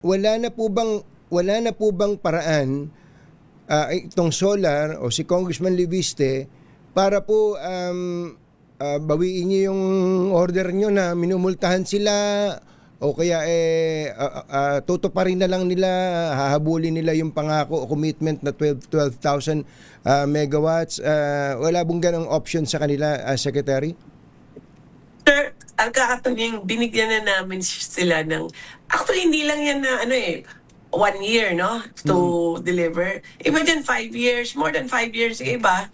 Wala na po bang paraan itong solar o si Congressman Leviste para po bawiin niyo yung order niyo na minumultahan sila o kaya tutuparin na lang nila, hahabulin nila yung pangako o commitment na 12,000 megawatts. Wala bang ganong option sa kanila, Secretary? Sir, ang kakatunyang binigyan na namin sila ng, actually hindi lang yan na 1 year, no? To deliver. Iba dyan 5 years, more than 5 years. Iba,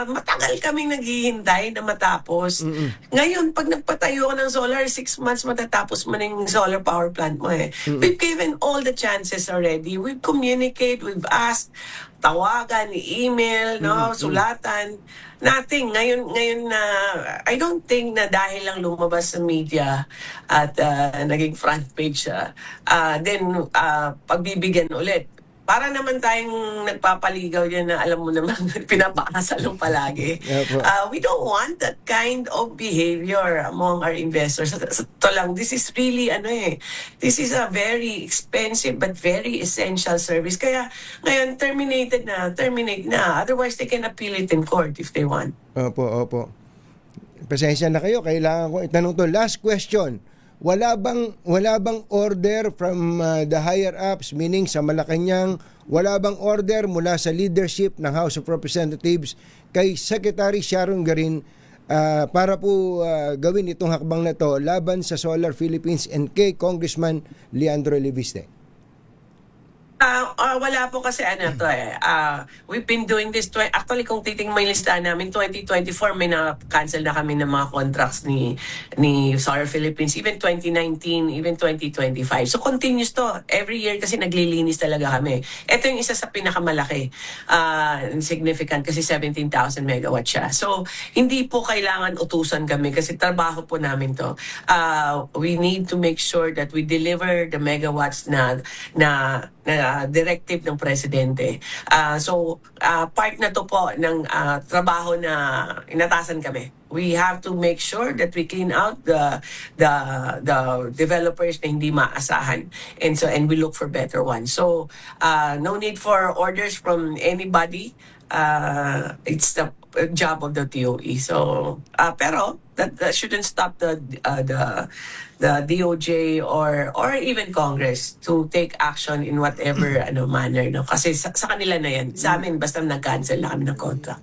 matagal kaming naghihintay na matapos. Ngayon, pag nagpatayo ka ng solar, 6 months matatapos mo na yung solar power plant mo eh. We've given all the chances already. We've communicated, we've asked, tawagan, email, no, sulatan. Nothing. Ngayon na I don't think na dahil lang lumabas sa media at naging front page then pagbibigyan ulit. Para naman tayong nagpapaligaw yan na alam mo naman pinapakasalong palagi. We don't want that kind of behavior among our investors. Ito lang, this is really this is a very expensive but very essential service. Kaya ngayon terminate na. Otherwise they can appeal it in court if they want. Opo. Pasensya na kayo, kailangan ko itanong to. Last question. Wala bang order from the higher ups, meaning sa Malacanang, wala bang order mula sa leadership ng House of Representatives kay Secretary Sharon Garin para po gawin itong hakbang na to laban sa Solar Philippines and kay Congressman Leandro Leviste? Wala po kasi we've been doing this, actually kung titingnan mo yung listahan namin, 2024 may na-cancel na kami ng mga contracts ni Solar Philippines, even 2019, even 2025. So continuous to, every year kasi naglilinis talaga kami. Ito yung isa sa pinakamalaki, significant kasi 17,000 megawatts siya. So hindi po kailangan utusan kami kasi trabaho po namin to. We need to make sure that we deliver the megawatts na directive ng presidente. Part na to po ng trabaho na inatasan kami. We have to make sure that we clean out the developers na hindi maasahan, and we look for better ones. So no need for orders from anybody. It's the job of the DOE. So pero that shouldn't stop the DOJ or even Congress to take action in whatever manner, no, kasi sa kanila na yan. Sa amin basta nag-cancel na kami ng contract.